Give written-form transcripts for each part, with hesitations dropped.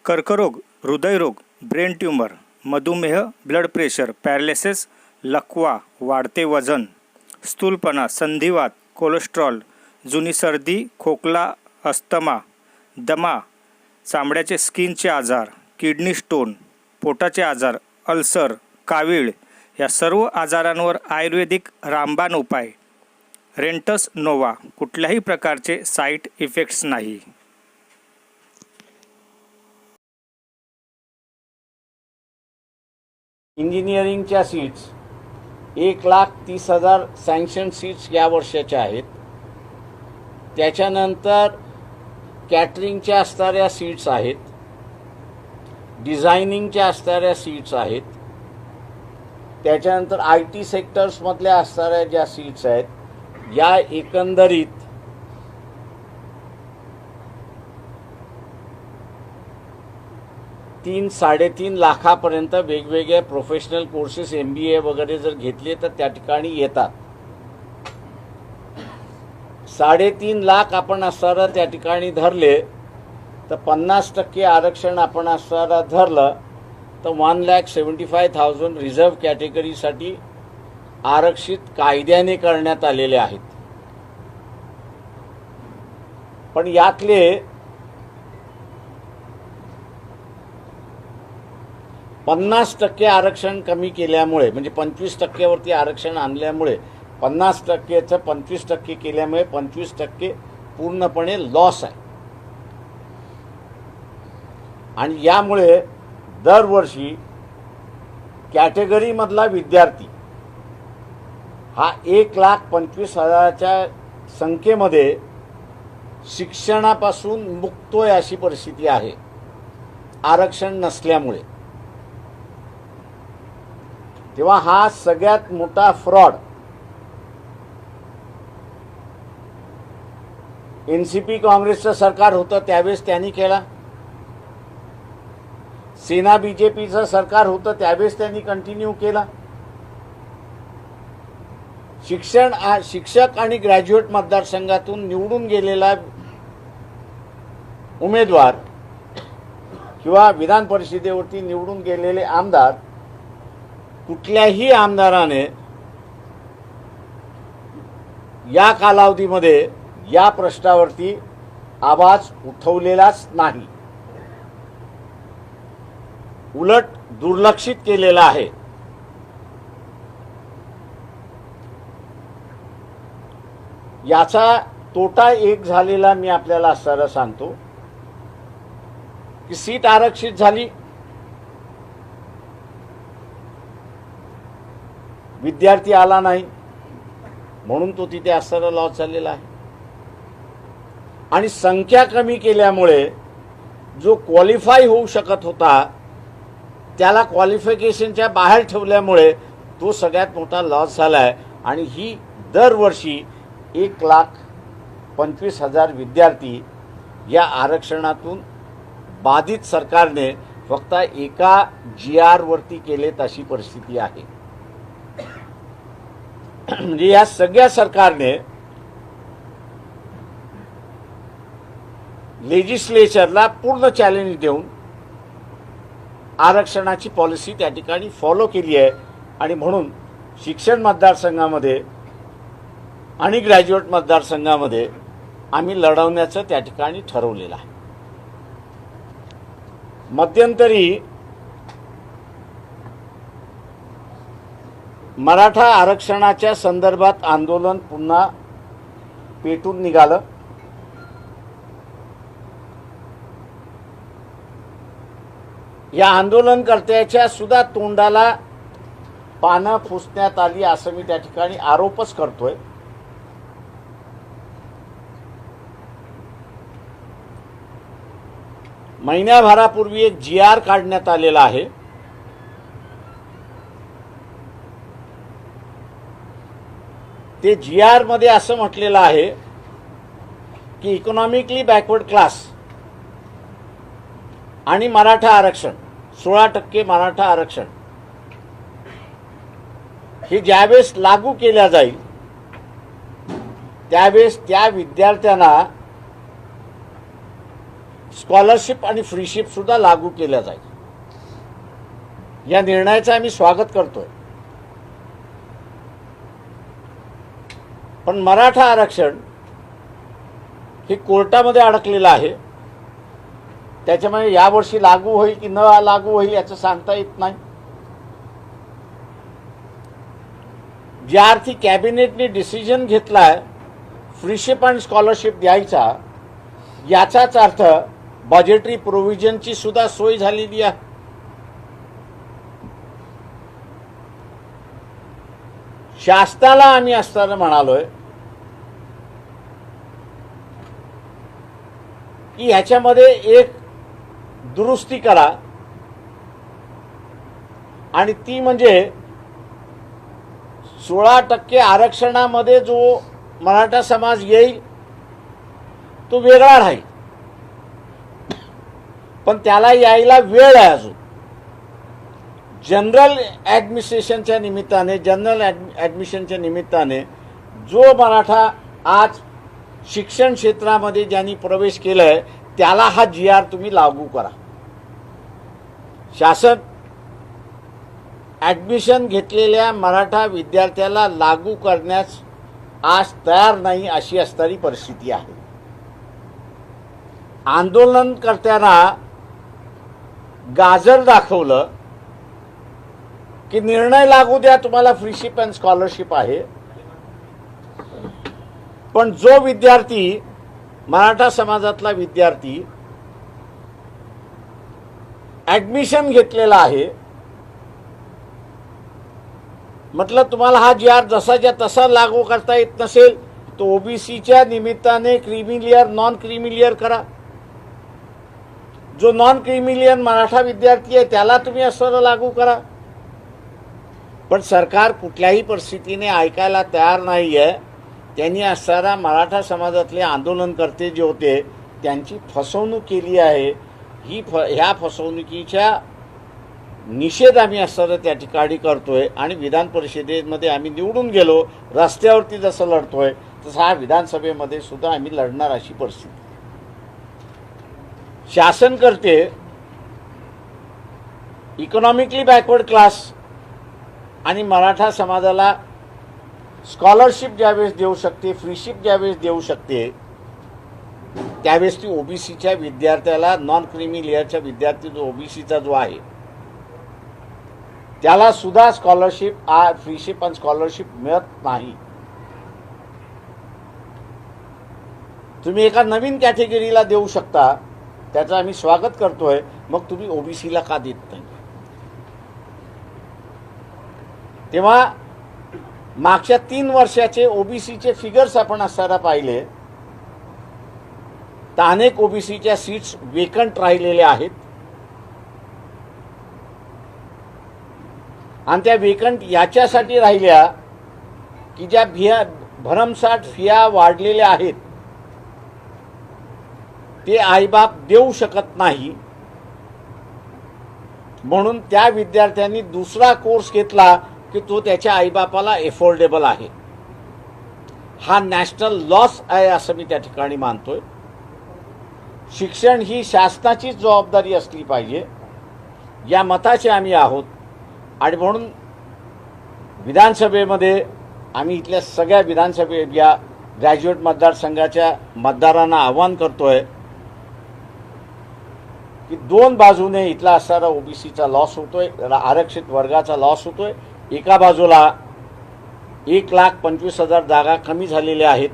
कर्करोग, हृदयरोग, brain tumour, मधुमेह, ब्लड प्रेशर, पॅरालिसिस, लकवा, वाढते वजन, स्थूलपणा, संधिवात, कोलेस्ट्रॉल, जुनी सर्दी, खोकला, अस्थमा, दमा, चामड्याचे स्किनचे आजार, किडनी स्टोन, पोटाचे आजार, अल्सर, कावीळ या सर्व आजारांवर आयुर्वेदिक रामबाण उपाय. रेंटस नोवा. कुठल्याही प्रकारचे साईड इफेक्ट्स नाही. इंजिनिअरिंगच्या सीट्स 1,30,000 सँक्शन सीट्स या वर्षाच्या आहेत. त्याच्यानंतर कॅटरिंगच्या असणाऱ्या सीट्स आहेत, डिझायनिंगच्या असणाऱ्या सीट्स आहेत, त्याच्यानंतर IT सेक्टर्समधल्या असणाऱ्या ज्या सीट्स आहेत, या एकंदरीत 3-3.5 लाखापर्यंत वेगवेगळे प्रोफेशनल कोर्सेस MBA वगैरे जर घेतले तर त्या ठिकाणी येतात. 3.5 लाख आपण असणारं त्या ठिकाणी धरले तर 50% आरक्षण आपण असणारं धरलं तर 1,75,000 रिझर्व्ह कॅटेगरीसाठी आरक्षित कायद्याने करण्यात आलेले आहेत. पण यातले 50% आरक्षण कमी केल्यामुळे, म्हणजे 25% आरक्षण आणल्यामुळे 50%चं 25% केल्यामुळे 25% पूर्णपणे लॉस आहे. आणि यामुळे दरवर्षी कॅटेगरीमधला विद्यार्थी हा 1,25,000च्या संख्येमध्ये शिक्षणापासून मुक्त आहे अशी परिस्थिती आहे आरक्षण नसल्यामुळे. तेव्हा हा सगळ्यात मोठा फ्रॉड NCP काँग्रेसचं सरकार होतं त्यावेळेस त्यांनी केला. सेना BJPचं सरकार होतं त्यावेळेस त्यांनी कंटिन्यू केला. शिक्षक आणि ग्रॅज्युएट मतदारसंघातून निवडून गेलेला उमेदवार किंवा विधान परिषदेवरती निवडून गेलेले आमदार, कुठल्याही आमदाराने या कालावधीमध्ये या प्रश्नावरती आवाज उठवलेलाच नाही. उलट दुर्लक्षित केलेला आहे. याचा तोटा एक झालेला मी आपल्याला असं सांगतो की सीट आरक्षित झाली, विद्यार्थी आला नाही म्हणून तो तिथे असणारा लॉस झालेला आहे. आणि संख्या कमी केल्यामुळे जो क्वालिफाय होऊ शकत होता त्याला क्वालिफिकेशनच्या बाहेर ठेवल्यामुळे तो सगळ्यात मोठा लॉस झाला आहे. आणि ही दरवर्षी 1,25,000 विद्यार्थी या आरक्षणातून बाधित सरकारने फक्त एका GR वरती केलेत अशी परिस्थिती आहे. म्हणजे या सगळ्या सरकारने लेजिस्लेचरला पूर्ण चॅलेंज देऊन आरक्षणाची पॉलिसी त्या ठिकाणी फॉलो केली आहे. आणि म्हणून शिक्षण मतदारसंघामध्ये आणि ग्रॅज्युएट मतदारसंघामध्ये आम्ही लढवण्याचं त्या ठिकाणी ठरवलेलं आहे. मध्यंतरी मराठा आरक्षणाच्या संदर्भात आंदोलन पुन्हा पेटून निघालं. या आंदोलनकर्त्याच्या सुद्धा तोंडाला पानं पुसण्यात आली असं मी त्या ठिकाणी आरोपच करतोय. महिन्याभरापूर्वी एक GR काढण्यात आलेला आहे. ते GR मध्ये असं म्हटलेलं आहे की इकॉनॉमिकली बॅकवर्ड क्लास आणि मराठा आरक्षण 16% मराठा आरक्षण हे ज्यावेळेस लागू केल्या जाईल त्यावेळेस त्या विद्यार्थ्यांना स्कॉलरशिप आणि फ्रीशिप सुद्धा लागू केल्या जाईल. या निर्णयाचं आम्ही स्वागत करतोय. पण मराठा आरक्षण हे कोर्टामध्ये अडकलेलं आहे. त्याच्यामुळे यावर्षी लागू होईल की न लागू होईल याचं सांगता येत नाही. ज्या अर्थी कॅबिनेटने डिसिजन घेतलाय फ्रीशिप आणि स्कॉलरशिप द्यायचा, याचाच अर्थ बजेटरी प्रोव्हिजनची सुद्धा सोय झालेली आहे. शासनाला आम्ही असताना म्हणालोय की ह्याच्यामध्ये एक दुरुस्ती करा, आणि ती म्हणजे 16% आरक्षणामध्ये जो मराठा समाज येईल तो वेगळा राहील, पण त्याला यायला वेळ आहे अजून. जनरल ॲडमिनिस्ट्रेशनच्या निमित्ताने, जनरल ॲडमिशनच्या निमित्ताने जो मराठा आज शिक्षण क्षेत्रामध्ये ज्यांनी प्रवेश केलाय त्याला हा GR तुम्ही लागू करा. शासन ॲडमिशन घेतलेल्या मराठा विद्यार्थ्याला लागू करण्यास आज तयार नाही, अशी असणारी परिस्थिती आहे. आंदोलनकर्त्यांना गाजर दाखवलं की निर्णय लागू द्या, तुम्हाला फ्रीशिप अँड स्कॉलरशिप आहे. पण जो विद्यार्थी, मराठा समाजातला विद्यार्थी ॲडमिशन घेतलेला आहे, म्हटलं तुम्हाला हा GR जसाच्या तसा लागू करता येत नसेल तो ओबीसीच्या निमित्ताने क्रीमिलियर, नॉन क्रीमिलियर करा. जो नॉन क्रीमिलियर मराठा विद्यार्थी आहे त्याला तुम्ही असं लागू करा. पण सरकार कुठल्याही परिस्थितीने ऐकायला तयार नाही आहे. त्यांनी असणारा मराठा समाजातले आंदोलनकर्ते जे होते त्यांची फसवणूक केली आहे. ह्या फसवणुकीच्या निषेध आम्ही असणारा त्या ठिकाणी करतोय. आणि विधान परिषदेमध्ये आम्ही निवडून गेलो, रस्त्यावरती जसं लढतोय तसं हा विधानसभेमध्ये सुद्धा आम्ही लढणार अशी परिस्थिती. शासन करते इकॉनॉमिकली बॅकवर्ड क्लास आणि मराठा समाजाला स्कॉलरशिप ज्यावेळेस देऊ शकते, फ्रीशिप ज्यावेळेस देऊ शकते, त्यावेळेस ती ओबीसीच्या विद्यार्थ्याला, नॉन क्रीमी लेअरच्या विद्यार्थी जो ओबीसीचा जो आहे त्याला सुद्धा स्कॉलरशिप, फ्रीशिप आणि स्कॉलरशिप मिळत नाही. तुम्ही एका नवीन कॅटेगरीला देऊ शकता, त्याचं आम्ही स्वागत करतोय. मग तुम्ही ओबीसीला का देत नाही? तेव्हा मागच्या 3 वर्षाचे ओबीसीचे फिगर्स आपण असताना पाहिले तर अनेक ओबीसीच्या सीट्स वेकंट राहिलेल्या आहेत. आणि त्या वेकंट याच्यासाठी राहिल्या की ज्या भरमसाठ फिया वाढलेल्या आहेत ते आईबाप देऊ शकत नाही, म्हणून त्या विद्यार्थ्यांनी दुसरा कोर्स घेतला की तो त्याच्या आईबापाला एफोर्डेबल आहे. हा नॅशनल लॉस आहे असं मी त्या ठिकाणी मानतोय. शिक्षण ही शासनाची जबाबदारी असली पाहिजे या मताचे आम्ही आहोत. आणि म्हणून विधानसभेमध्ये आम्ही इथल्या सगळ्या या ग्रॅज्युएट मतदारसंघाच्या मतदारांना आवाहन करतोय की 2 बाजूने इथला असणारा ओबीसीचा लॉस होतोय, आरक्षित वर्गाचा लॉस होतोय. एका बाजूला 1,25,000 जागा कमी झालेल्या आहेत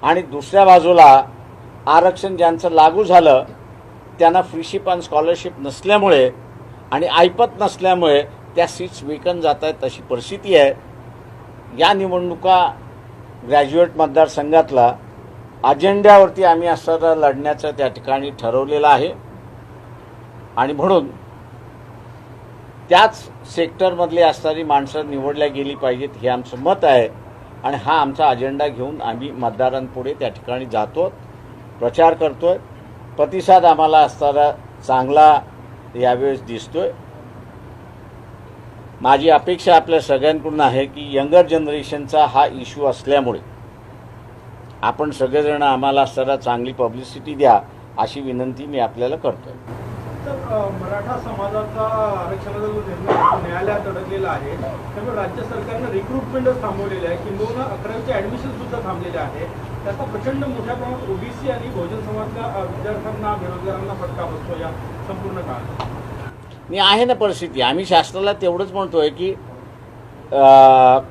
आणि दुसऱ्या बाजूला आरक्षण ज्यांचं लागू झालं त्यांना फ्रीशिप आणि स्कॉलरशिप नसल्यामुळे आणि ऐपत नसल्यामुळे त्या सीट्स वेकन जात आहेत अशी परिस्थिती आहे. या निवडणुका ग्रॅज्युएट मतदारसंघातला अजेंड्यावरती आम्ही असं लढण्याचं त्या ठिकाणी ठरवलेलं आहे. आणि म्हणून त्याच सेक्टरमधली असणारी माणसं निवडल्या गेली पाहिजेत हे आमचं मत आहे. आणि हा आमचा अजेंडा घेऊन आम्ही मतदारांपुढे त्या ठिकाणी जातो, प्रचार करतोय. प्रतिसाद आम्हाला असणारा चांगला यावेळेस दिसतोय. माझी अपेक्षा आपल्या सगळ्यांकडून आहे की यंगर जनरेशनचा हा इश्यू असल्यामुळे आपण सगळेजण आम्हाला असणारा चांगली पब्लिसिटी द्या अशी विनंती मी आपल्याला करतोय. तर मराठा समाजाचा आरक्षणाचा जो निर्णय आहे तो न्यायालयात अडकलेला आहे. त्यामुळे राज्य सरकारनं रिक्रुटमेंटच थांबवलेली आहे, किंबहुना 11वीचे ॲडमिशन सुद्धा थांबलेले आहे. त्याचा प्रचंड मोठ्या प्रमाणात ओबीसी आणि बहुजन समाजातल्या विद्यार्थ्यांना बेरोजगारांना फटका बसतो या संपूर्ण काळात. मी आहे ना परिस्थिती. आम्ही शासनाला तेवढंच म्हणतोय की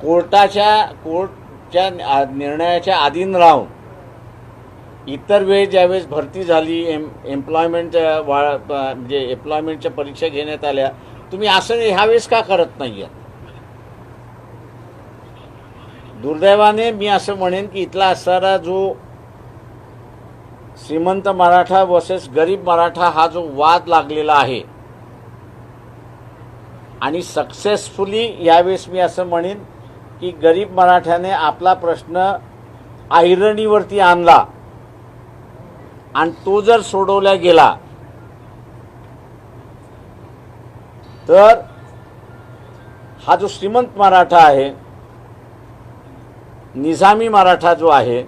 कोर्टच्या निर्णयाच्या अधीन राहून इतर वेळी ज्यावेळेस भरती झाली, म्हणजे एम्प्लॉयमेंटच्या परीक्षा घेण्यात आल्या, तुम्ही असं ह्यावेळेस का करत नाही आहे? दुर्दैवाने मी असं म्हणेन की इथला असणारा जो श्रीमंत मराठा वर्सेस गरीब मराठा हा जो वाद लागलेला आहे आणि सक्सेसफुली यावेळेस मी असं म्हणेन की गरीब मराठ्याने आपला प्रश्न ऐरणीवरती आणला आणि तो जर सोडवला गेला तर हा जो श्रीमंत मराठा आहे, निजामी मराठा जो आहे,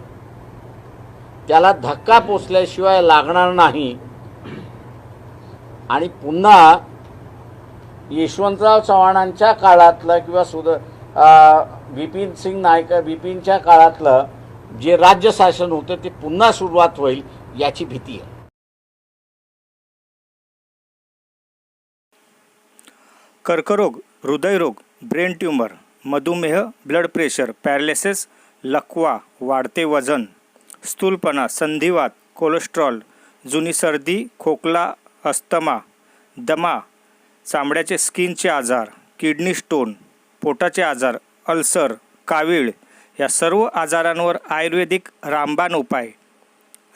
त्याला धक्का पोचल्याशिवाय लागणार नाही. आणि पुन्हा यशवंतराव चव्हाणांच्या काळातलं किंवा विपिनच्या काळातलं जे राज्य शासन होतं ते पुन्हा सुरुवात होईल याची भीती आहे. कर्करोग, हृदयरोग, ब्रेन ट्यूमर, मधुमेह, ब्लड प्रेशर, पॅरालिसिस, लकवा, वाढते वजन, स्थूलपणा, संधिवात, कोलेस्ट्रॉल, जुनी सर्दी, खोकला, अस्थमा, दमा, चामड्याचे स्किनचे आजार, किडनी स्टोन, पोटाचे आजार, अल्सर, कावीळ या सर्व आजारांवर आयुर्वेदिक रामबाण उपाय.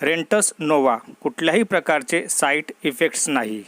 रेंटस नोवा. कुठल्याही प्रकारचे साईड इफेक्ट्स नाही.